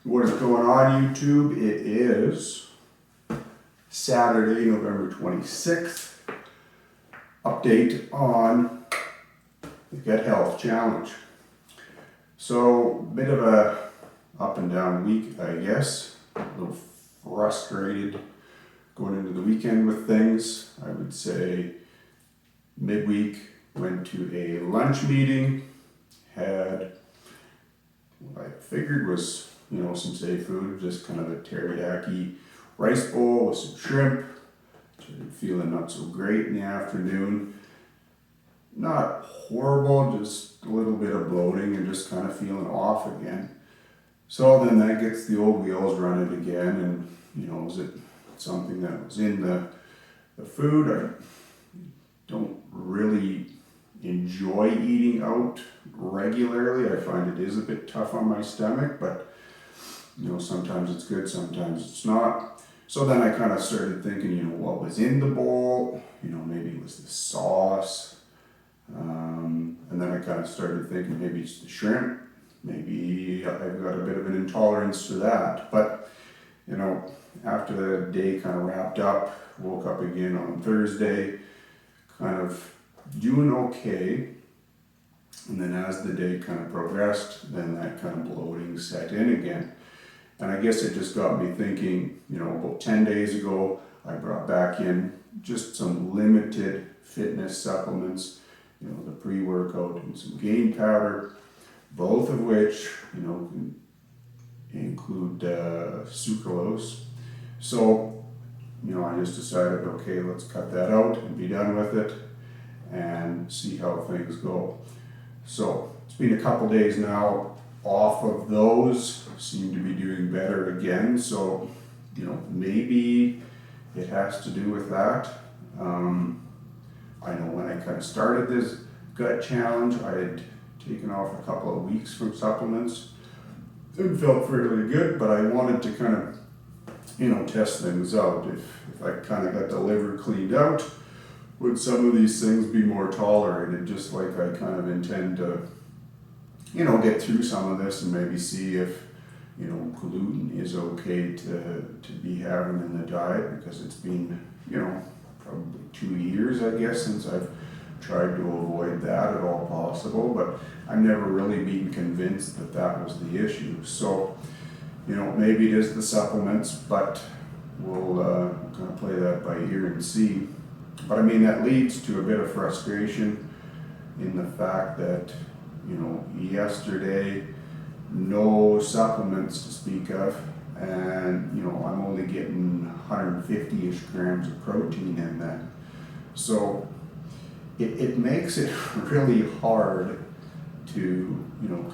What is going on, YouTube? It is Saturday, November 26th. Update on the Gut Health Challenge. So, bit of a up and down week, I guess. A little frustrated going into the weekend with things. I would say midweek, went to a lunch meeting, had what I figured was some safe food, just kind of a teriyaki rice bowl with some shrimp. Started feeling not so great in the afternoon. Not horrible, just a little bit of bloating and just kind of feeling off again. So then that gets the old wheels running again, and is it something that was in the food? I don't really enjoy eating out regularly. I find it is a bit tough on my stomach, but sometimes it's good, sometimes it's not. So then I kind of started thinking, what was in the bowl? Maybe it was the sauce. And then I kind of started thinking maybe it's the shrimp. Maybe I've got a bit of an intolerance to that. But, after the day kind of wrapped up, woke up again on Thursday, kind of doing okay. And then as the day kind of progressed, then that kind of bloating set in again. And I guess it just got me thinking, about 10 days ago, I brought back in just some limited fitness supplements, the pre-workout and some gain powder, both of which, include sucralose. So, I just decided, okay, let's cut that out and be done with it and see how things go. So, it's been a couple days now off of those, seem to be doing better again, so maybe it has to do with that. I know when I kind of started this gut challenge, I had taken off a couple of weeks from supplements. It felt fairly good, but I wanted to kind of test things out. If I kind of got the liver cleaned out, would some of these things be more tolerated? Just like I kind of intend to get through some of this and maybe see if, gluten is okay to be having in the diet, because it's been, probably 2 years, I guess, since I've tried to avoid that at all possible, but I've never really been convinced that that was the issue. So, maybe it is the supplements, but we'll kind of play that by ear and see. But I mean, that leads to a bit of frustration in the fact that yesterday, no supplements to speak of, and I'm only getting 150-ish grams of protein in that. So it makes it really hard to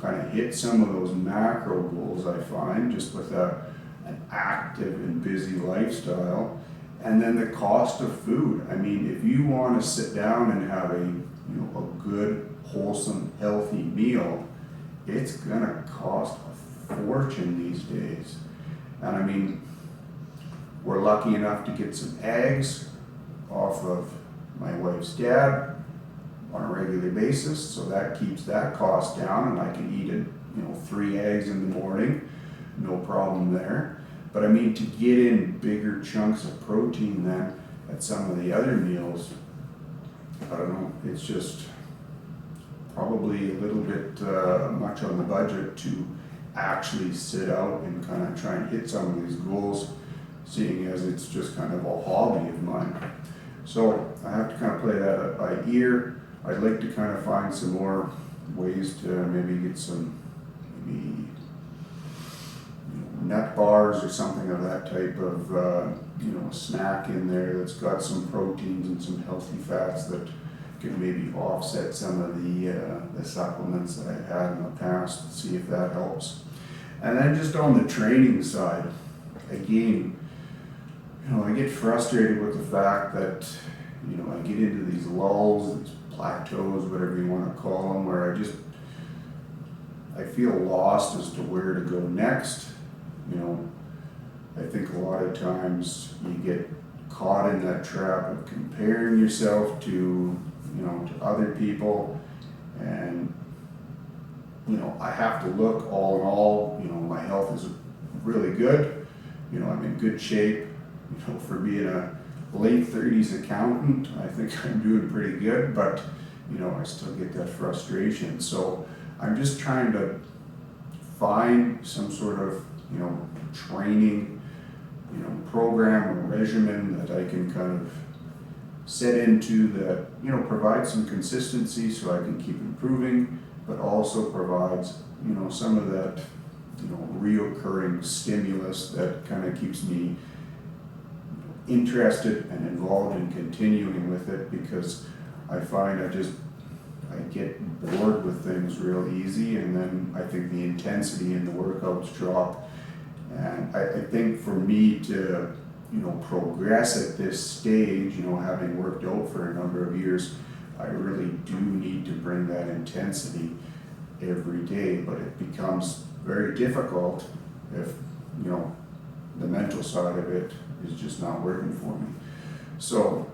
kind of hit some of those macro goals, I find, just with an active and busy lifestyle. And then the cost of food. I mean, if you want to sit down and have a good, wholesome, healthy meal, it's gonna cost a fortune these days. And I mean, we're lucky enough to get some eggs off of my wife's dad on a regular basis, so that keeps that cost down, and I can eat 3 eggs in the morning, no problem there. But I mean, to get in bigger chunks of protein than at some of the other meals, I don't know, it's just probably a little bit much on the budget to actually sit out and kind of try and hit some of these goals, seeing as it's just kind of a hobby of mine. So I have to kind of play that by ear. I'd like to kind of find some more ways to maybe get some nut bars or something of that type of snack in there that's got some proteins and some healthy fats that can maybe offset some of the supplements that I've had in the past, see if that helps. And then just on the training side, again, I get frustrated with the fact that I get into these lulls, these plateaus, whatever you want to call them, where I feel lost as to where to go next. I think a lot of times you get caught in that trap of comparing yourself to other people, and I have to look all in all, my health is really good. You know, I'm in good shape. You know, for being a late 30s accountant, I think I'm doing pretty good, but you know, I still get that frustration. So I'm just trying to find some sort of, you know, training, you know, program or regimen that I can kind of set into that, you know, provides some consistency so I can keep improving, but also provides, you know, some of that, you know, reoccurring stimulus that kind of keeps me interested and involved in continuing with it, because I find I get bored with things real easy, and then I think the intensity in the workouts drop. And I think for me to, you know, progress at this stage, you know, having worked out for a number of years, I really do need to bring that intensity every day, but it becomes very difficult if, you know, the mental side of it is just not working for me. So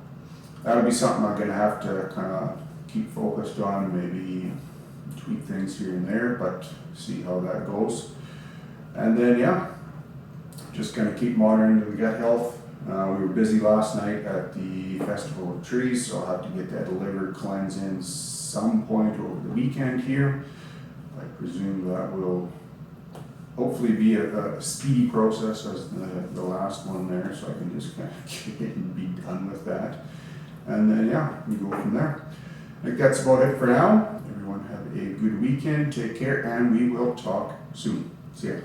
that'll be something I'm gonna have to kind of keep focused on, maybe tweak things here and there, but see how that goes. And then, yeah, just gonna keep monitoring the gut health. We were busy last night at the Festival of Trees, so I'll have to get that liver cleanse in some point over the weekend here. I presume that will hopefully be a speedy process as the last one there, so I can just kind of get it and be done with that. And then, yeah, we go from there. I think that's about it for now. Everyone have a good weekend, take care, and we will talk soon. See ya.